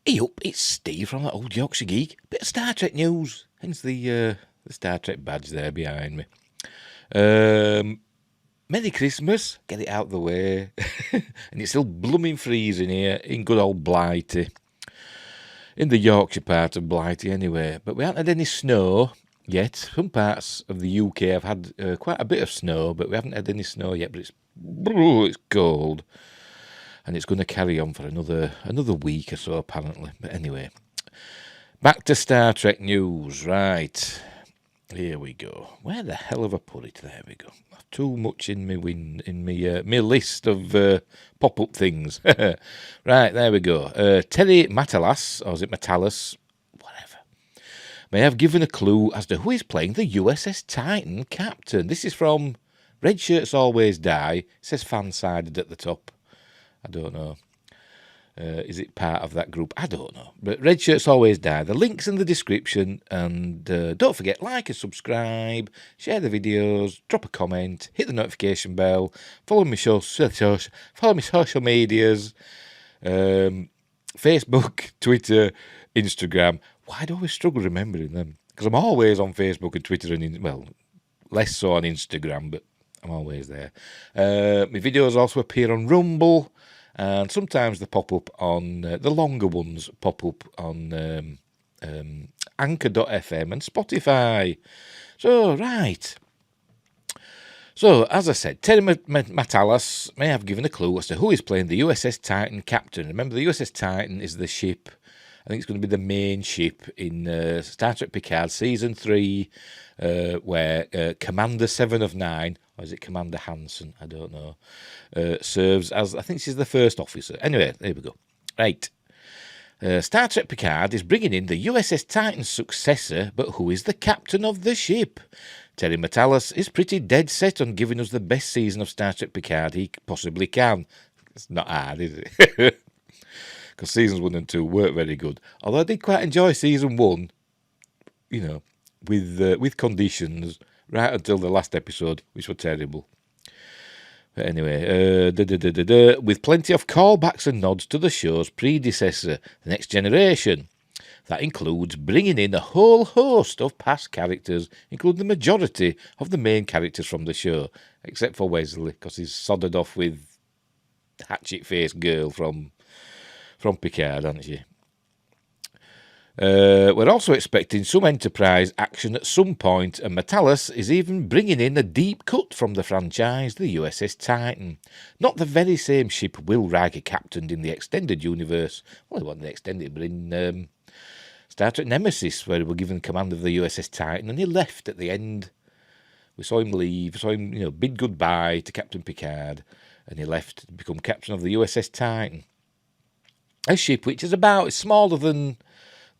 Hey up, it's Steve from that old Yorkshire Geek. Bit of Star Trek news. Hence the Star Trek badge there behind me. Merry Christmas. Get it out of the way. And it's still blooming freezing here in good old Blighty. In the Yorkshire part of Blighty anyway. But we haven't had any snow yet. Some parts of the UK have had quite a bit of snow, but we haven't had any snow yet. But it's cold. And it's going to carry on for another week or so, apparently. But anyway, back to Star Trek news. Right, here we go. Where the hell have I put it? There we go. Too much in me list of pop-up things. Right, there we go. Terry Matalas, or is it Matalas? Whatever. May have given a clue as to who is playing the USS Titan captain. This is from Red Shirts Always Die. It says fan-sided at the top. I don't know. Is it part of that group? I don't know. But Red Shirts Always Die. The link's in the description. And don't forget, like and subscribe, share the videos, drop a comment, hit the notification bell, follow me social medias, Facebook, Twitter, Instagram. Why do I always struggle remembering them? Because I'm always on Facebook and Twitter and, well, less so on Instagram, but I'm always there. My videos also appear on Rumble. And sometimes they pop up on, the longer ones pop up on Anchor.fm and Spotify. So, right. So, as I said, Terry Matalas may have given a clue as to who is playing the USS Titan captain. Remember, the USS Titan is the ship, I think it's going to be the main ship in Star Trek Picard Season 3, where Commander 7 of 9, or is it Commander Hansen? I don't know. Serves as, I think she's the first officer. Anyway, there we go. Right. Star Trek Picard is bringing in the USS Titan's successor, but who is the captain of the ship? Terry Matalas is pretty dead set on giving us the best season of Star Trek Picard he possibly can. It's not hard, is it? Because seasons 1 and 2 weren't very good. Although I did quite enjoy season 1, you know, with conditions, right until the last episode, which were terrible. But anyway, with plenty of callbacks and nods to the show's predecessor, The Next Generation. That includes bringing in a whole host of past characters, including the majority of the main characters from the show, except for Wesley, because he's sodded off with hatchet-faced girl from Picard, hasn't she? We're also expecting some Enterprise action at some point, and Matalas is even bringing in a deep cut from the franchise, the USS Titan. Not the very same ship Will Riker captained in the extended universe. Well, it wasn't the extended, but in Star Trek Nemesis, where he was given command of the USS Titan, and he left at the end. We saw him leave, saw him, bid goodbye to Captain Picard, and he left to become captain of the USS Titan. A ship which is it's smaller than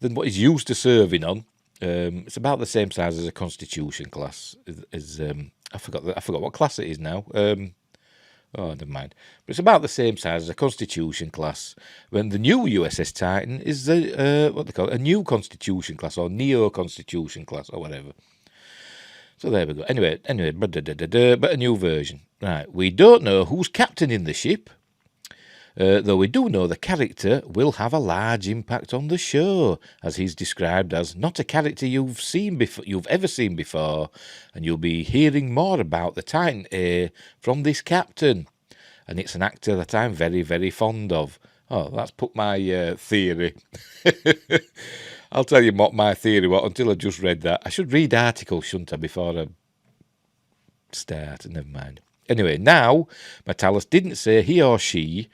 what he's used to serving on. It's about the same size as a Constitution class. I forgot what class it is now. Never mind. But it's about the same size as a Constitution class. When the new USS Titan is what they call it, a new Constitution class or Neo Constitution class or whatever. So there we go. Anyway, but a new version. Right. We don't know who's captaining the ship. Though we do know the character will have a large impact on the show, as he's described as not a character you've ever seen before, and you'll be hearing more about the Titan A from this captain. And it's an actor that I'm very, very fond of. Oh, that's put my theory. I'll tell you what my theory was until I just read that. I should read articles, shouldn't I, before I start? Never mind. Anyway, now, Matalas didn't say he or she.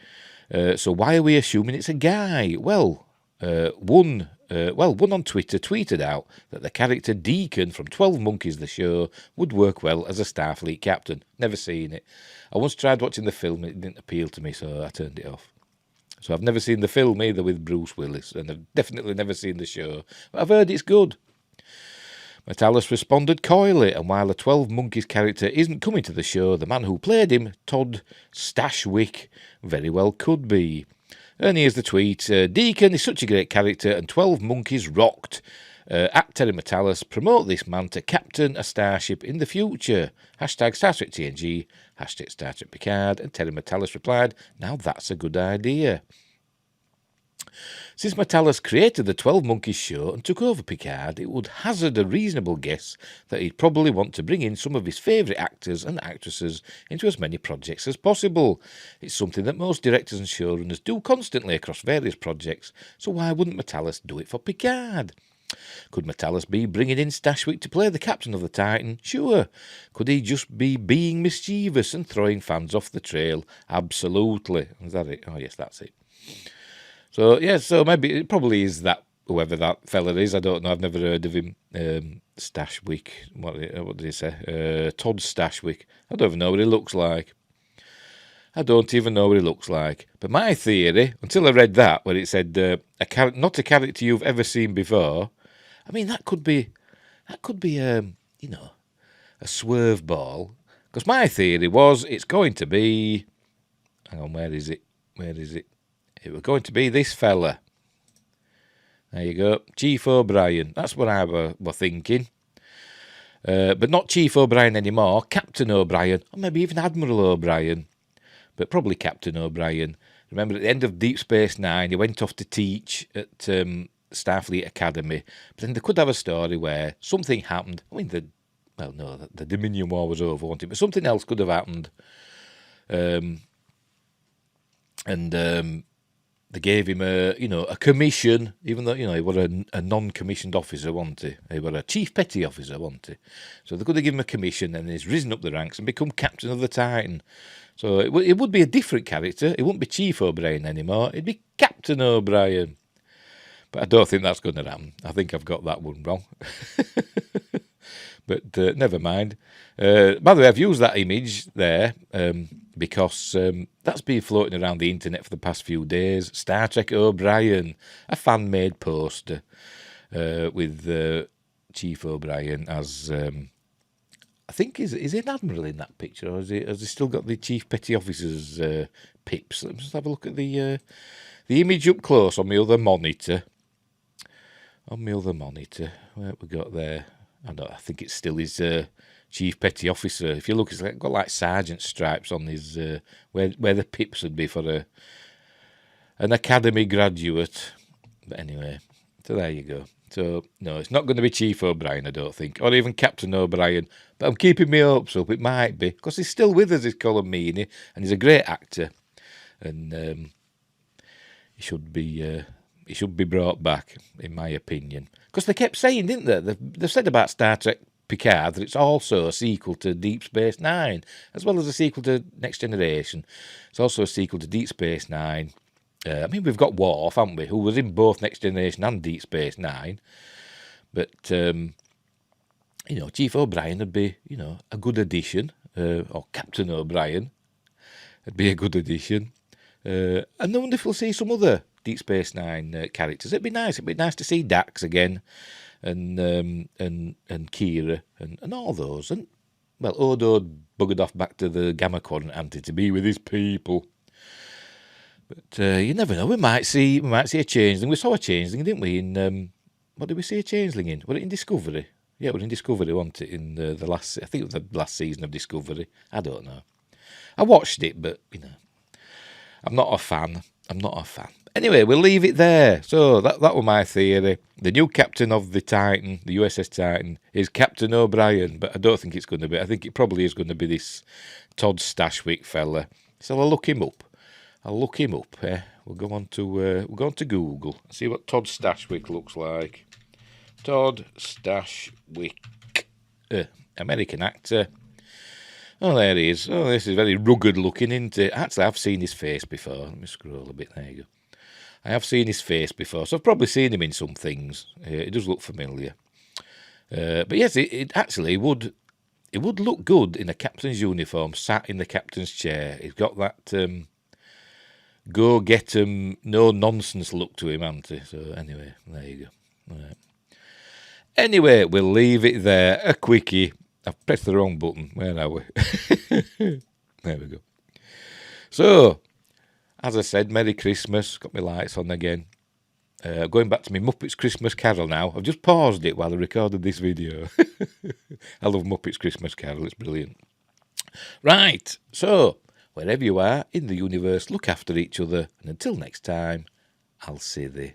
So why are we assuming it's a guy? Well, one on Twitter tweeted out that the character Deacon from 12 Monkeys the show would work well as a Starfleet captain. Never seen it. I once tried watching the film, it didn't appeal to me, so I turned it off. So I've never seen the film either with Bruce Willis, and I've definitely never seen the show. But I've heard it's good. Matalas responded coyly, and while the 12 Monkeys character isn't coming to the show, the man who played him, Todd Stashwick, very well could be. And here's the tweet. Deacon is such a great character, and 12 Monkeys rocked. At Terry Matalas, promote this man to captain a starship in the future. Hashtag Star Trek TNG, hashtag Star Trek Picard, and Terry Matalas replied, now that's a good idea. Since Matalas created the 12 Monkeys show and took over Picard, it would hazard a reasonable guess that he'd probably want to bring in some of his favourite actors and actresses into as many projects as possible. It's something that most directors and showrunners do constantly across various projects, so why wouldn't Matalas do it for Picard? Could Matalas be bringing in Stashwick to play the captain of the Titan? Sure. Could he just be being mischievous and throwing fans off the trail? Absolutely. Is that it? Oh, yes, that's it. So, yeah, so maybe it probably is that, whoever that fella is. I don't know. I've never heard of him. Stashwick. What did he say? Todd Stashwick. I don't even know what he looks like. I don't even know what he looks like. But my theory, until I read that, where it said, not a character you've ever seen before, I mean, that could be a swerve ball. Because my theory was it's going to be... Hang on, where is it? It was going to be this fella. There you go. Chief O'Brien. That's what I were thinking. But not Chief O'Brien anymore. Captain O'Brien. Or maybe even Admiral O'Brien. But probably Captain O'Brien. Remember, at the end of Deep Space Nine, he went off to teach at Starfleet Academy. But then they could have a story where something happened. I mean, the Dominion War was over, wasn't it? But something else could have happened. They gave him a commission, even though, he was a non-commissioned officer, wasn't he? He was a chief petty officer, wasn't he? So they could have given him a commission, and he's risen up the ranks and become captain of the Titan. So it would be a different character. It wouldn't be Chief O'Brien anymore. It'd be Captain O'Brien. But I don't think that's going to happen. I think I've got that one wrong. But never mind. By the way, I've used that image there because that's been floating around the internet for the past few days. Star Trek O'Brien, a fan-made poster with Chief O'Brien as... I think is he an admiral in that picture, or has he still got the chief petty officer's pips? Let's just have a look at the image up close on my other monitor. Where have we got there? I think it still is chief petty officer. If you look, it's got like sergeant stripes on his where the pips would be for an academy graduate. But anyway, so there you go. So, no, it's not going to be Chief O'Brien, I don't think, or even Captain O'Brien, but I'm keeping my hopes up. It might be, because he's still with us, he's Colin Meaney, and he's a great actor, and he should be brought back, in my opinion. Because they kept saying, didn't they? They've said about Star Trek Picard that it's also a sequel to Deep Space Nine, as well as a sequel to Next Generation. It's also a sequel to Deep Space Nine. I mean, we've got Worf, haven't we, who was in both Next Generation and Deep Space Nine. But, Chief O'Brien would be, a good addition, or Captain O'Brien would be a good addition. And I wonder if we'll see some other Deep Space Nine characters. It'd be nice. It'd be nice to see Dax again, and Kira, and all those. And, well, Odo buggered off back to the Gamma Quadrant to be with his people. But you never know. We might see a changeling. We saw a changeling, didn't we? In what did we see a changeling in? Was it in Discovery? Yeah, it was in Discovery, wasn't it? In the last, I think it was the last season of Discovery. I don't know. I watched it, but I'm not a fan. Anyway, we'll leave it there. So that was my theory. The new captain of the Titan, the USS Titan, is Captain O'Brien, but I don't think it's going to be. I think it probably is going to be this Todd Stashwick fella. So I'll look him up. We'll go on to Google and see what Todd Stashwick looks like. Todd Stashwick, American actor. Oh, there he is. Oh, this is very rugged looking, isn't it? Actually, I've seen his face before. Let me scroll a bit. There you go. I have seen his face before, so I've probably seen him in some things. It does look familiar. But yes, it actually would. It would look good in a captain's uniform, sat in the captain's chair. He's got that go get 'em, no nonsense look to him, hasn't he? So anyway, there you go. Right. Anyway, we'll leave it there. A quickie. I've pressed the wrong button. Where are we? There we go. So, as I said, Merry Christmas. Got my lights on again. Going back to my Muppets Christmas Carol now. I've just paused it while I recorded this video. I love Muppets Christmas Carol. It's brilliant. Right. So, wherever you are in the universe, look after each other. And until next time, I'll say they.